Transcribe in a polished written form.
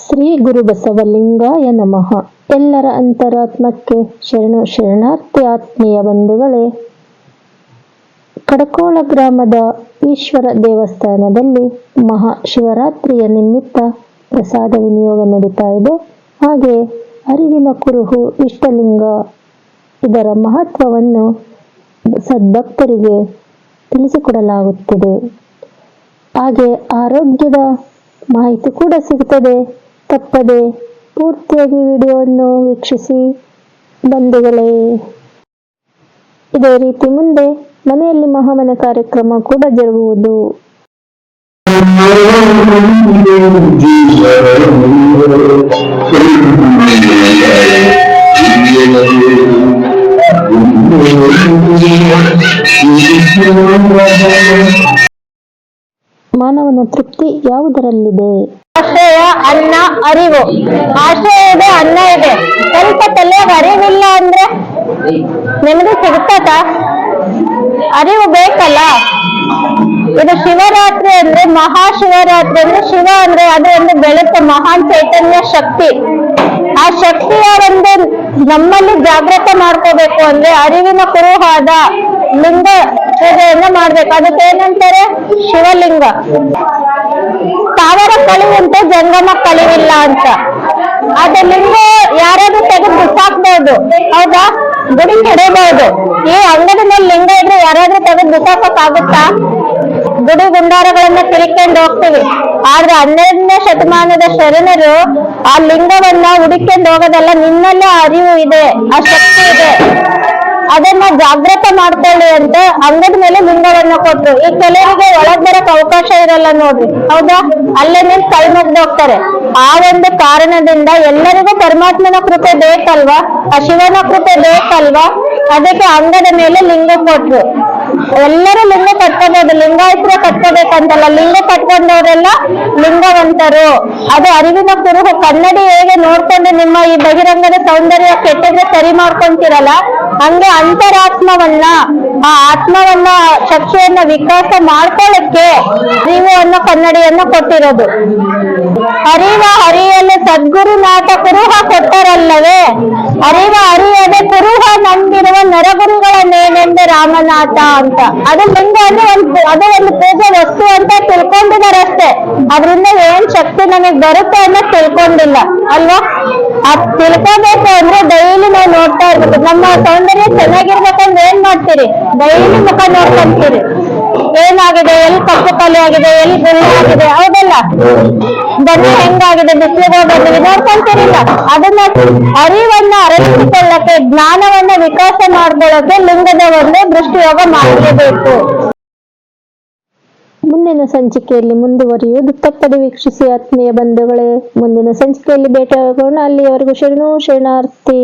ಶ್ರೀ ಗುರು ಬಸವಲಿಂಗಾಯ ನಮಃ. ಎಲ್ಲರ ಅಂತರಾತ್ಮಕ್ಕೆ ಶರಣು ಶರಣಾರ್ಥಿ. ಆತ್ಮೀಯ ಬಂಧುಗಳೇ, ಕಡಕೋಳ ಗ್ರಾಮದ ಈಶ್ವರ ದೇವಸ್ಥಾನದಲ್ಲಿ ಮಹಾಶಿವರಾತ್ರಿಯ ನಿಮಿತ್ತ ಪ್ರಸಾದ ವಿನಿಯೋಗ ನಡೀತಾ ಇದೆ. ಹಾಗೆ ಅರಿವಿನ ಕುರುಹು ಇಷ್ಟಲಿಂಗ ಇದರ ಮಹತ್ವವನ್ನು ಸದ್ಭಕ್ತರಿಗೆ ತಿಳಿಸಿಕೊಡಲಾಗುತ್ತಿದೆ. ಹಾಗೆ ಆರೋಗ್ಯದ ಮಾಹಿತಿ ಕೂಡ ಸಿಗುತ್ತದೆ. ತಪ್ಪದೆ ಪೂರ್ತಿಯಾಗಿ ವಿಡಿಯೋವನ್ನು ವೀಕ್ಷಿಸಿ ಬಂಧುಗಳೇ. ಇದೇ ರೀತಿ ಮುಂದೆ ಮನೆಯಲ್ಲಿ ಮಹಾಮನೆ ಕಾರ್ಯಕ್ರಮ ಕೂಡ ಜರುಗುವುದು. ಮಾನವನ ತೃಪ್ತಿ ಯಾವುದರಲ್ಲಿದೆ? ಆಶ್ರಯ, ಅನ್ನ, ಅರಿವು. ಆಶ್ರಯ ಇದೆ, ಅನ್ನ ಇದೆ. ಸ್ವಲ್ಪ ತಲೆಯಾಗ ಅರಿವಿಲ್ಲ ಅಂದ್ರೆ ನಿಮಗೆ ಸಿಗ್ತದ? ಅರಿವು ಬೇಕಲ್ಲ. ಇದು ಶಿವರಾತ್ರಿ ಅಂದ್ರೆ, ಮಹಾಶಿವರಾತ್ರಿ ಅಂದ್ರೆ, ಶಿವ ಅಂದ್ರೆ ಅದು ಒಂದು ಬೆಳಕು, ಮಹಾನ್ ಚೈತನ್ಯ ಶಕ್ತಿ. ಆ ಶಕ್ತಿಯ ಒಂದು ನಮ್ಮಲ್ಲಿ ಜಾಗೃತ ಮಾಡ್ಕೋಬೇಕು ಅಂದ್ರೆ ಅರಿವಿನ ಕುರುಹಾದ ಲಿಂಗ ಪೂಜೆಯನ್ನ ಮಾಡ್ಬೇಕು. ಅದಕ್ಕೆ ಏನಂತಾರೆ? ಶಿವಲಿಂಗ. ತಾವರ ಕಳಿವಂತೆ ಜಂಗಮ ಕಳಿವಿಲ್ಲ ಅಂತ. ಅದ ಲಿಂಗ ಯಾರಾದ್ರೂ ತೆಗೆದು ಬಿಸಾಕ್ಬಹುದು, ಹೌದಾ? ಗುಡಿ ಕೆಡಬಹುದು. ಈ ಅಂಗಡಿ ಮೇಲೆ ಲಿಂಗ ಇದ್ರೆ ಯಾರಾದ್ರೂ ತೆಗೆದು ಬಿಸಾಕಕ್ ಆಗುತ್ತಾ? ಗುಡಿ ಗುಂಡಾರಗಳನ್ನ ತಿಳ್ಕೊಂಡು ಹೋಗ್ತೀವಿ. ಆದ್ರೆ 12ನೇ ಶತಮಾನದ ಶರಣರು ಆ ಲಿಂಗವನ್ನ ಹುಡುಕೊಂಡು ಹೋಗೋದಲ್ಲ, ನಿನ್ನಲ್ಲೇ ಅರಿವು ಇದೆ, ಆ ಶಕ್ತಿ ಇದೆ, ಅದನ್ನ ಜಾಗೃತ ಮಾಡ್ಕೊಳ್ಳಿ ಅಂತ ಅಂಗದ ಮೇಲೆ ಲಿಂಗವನ್ನ ಕೊಟ್ರು. ಈ ಕೆಲವರಿಗೆ ಒಳಗ್ ಬರಕ್ ಅವಕಾಶ ಇರಲ್ಲ ನೋಡ್ರಿ, ಹೌದಾ? ಅಲ್ಲೇ ನಿಂತು ಕೈ ಮುಗ್ದು ಹೋಗ್ತಾರೆ. ಆ ಒಂದು ಕಾರಣದಿಂದ ಎಲ್ಲರಿಗೂ ಪರಮಾತ್ಮನ ಕೃಪೆ ಬೇಕಲ್ವಾ, ಆ ಶಿವನ ಕೃಪೆ ಬೇಕಲ್ವಾ? ಅದಕ್ಕೆ ಅಂಗದ ಮೇಲೆ ಲಿಂಗ ಕೊಟ್ರು. ಎಲ್ಲರೂ ಲಿಂಗ ಕಟ್ಕೋಬಹುದು, ಲಿಂಗಾಯತ್ರ ಕಟ್ಕೋಬೇಕಂತಲ್ಲ. ಲಿಂಗ ಕಟ್ಕೊಂಡವರೆಲ್ಲ ಲಿಂಗವಂತರು. ಅದು ಅರಿವಿನ ಕುರುಹು. ಕನ್ನಡಿ ಹೇಗೆ ನೋಡ್ಕೊಂಡು ನಿಮ್ಮ ಈ ಬಹಿರಂಗದ ಸೌಂದರ್ಯ ಕೆಟ್ಟದ್ರೆ ಸರಿ ಮಾಡ್ಕೊಂತೀರಲ್ಲ, ಹಂಗೆ ಅಂತರಾತ್ಮವನ್ನ, ಆ ಆತ್ಮವನ್ನ, ಶಕ್ತಿಯನ್ನ ವಿಕಾಸ ಮಾಡ್ಕೊಳ್ಳಕ್ಕೆ ಅರಿವು ಅನ್ನೋ ಕನ್ನಡಿಯನ್ನ ಕೊಟ್ಟಿರೋದು. ಅರಿವ ಅರಿಯಲು ಸದ್ಗುರುನಾಥ ಕುರುಹ ಕೊಟ್ಟರಲ್ಲವೇ, ಅರಿವ ಅರಿಯದೆ ಕುರುಹ ನಂಬಿರುವ ನರಗುರುಗಳನ್ನೇನೆಂದು ರಾಮನಾಥ ಅಂತ. ಅದು ಲಿಂಗ ಅಂದ್ರೆ ಅದು ಒಂದು ಪೂಜೆ ವಸ್ತು ಅಂತ ತಿಳ್ಕೊಂಡಿದಾರಷ್ಟೇ. ಅದ್ರಿಂದ ಏನ್ ಶಕ್ತಿ ನಮಗ್ ಬರುತ್ತೆ ಅನ್ನೋದು ತಿಳ್ಕೊಂಡಿಲ್ಲ ಅಲ್ವಾ? ಅದ್ ತಿಳ್ಕೋಬೇಕು ಅಂದ್ರೆ ಡೈಲಿ ನಾವು ನೋಡ್ತಾ ಇರ್ಬೇಕು. ನಮ್ಮ ಸೌಂದರ್ಯ ಚೆನ್ನಾಗಿರ್ಬೇಕಂದ್ರೆ ಏನ್ ಮಾಡ್ತೀರಿ? ಡೈಲಿ ಮುಖ ನೋಡ್ಕೊಂತೀರಿ. ಏನಾಗಿದೆ, ಎಲ್ಲಿ ಕಪ್ಪು ಕಲೆ ಆಗಿದೆ, ಎಲ್ಲಿ ಗುಳ್ಳೆ ಆಗಿದೆ, ಹೌದಲ್ಲ? ಬನ್ನಿ ಹೆಂಗಾಗಿದೆ, ಬಿಸಿಲಿಗೆ ಹೋಗೋದು ನೋಡ್ಕೊಂತೀರಿಲ್ಲ? ಅದನ್ನ ಅರಿವನ್ನ ಅರಳಿಸಿಕೊಳ್ಳಕ್ಕೆ, ಜ್ಞಾನವನ್ನ ವಿಕಾಸ ಮಾಡ್ಕೊಳ್ಳಕ್ಕೆ ಲಿಂಗದ ಒಂದು ದೃಷ್ಟಿಯೋಗ ಮಾಡಲೇಬೇಕು. ಮುಂದಿನ ಸಂಚಿಕೆಯಲ್ಲಿ ಮುಂದುವರಿಯುವುದು. ತಪ್ಪದೆ ವೀಕ್ಷಿಸಿ ಆತ್ಮೀಯ ಬಂಧುಗಳೇ. ಮುಂದಿನ ಸಂಚಿಕೆಯಲ್ಲಿ ಭೇಟಿಯಾಗೋಣ. ಅಲ್ಲಿಯವರೆಗೂ ಶರಣು ಶರಣಾರ್ಥಿ.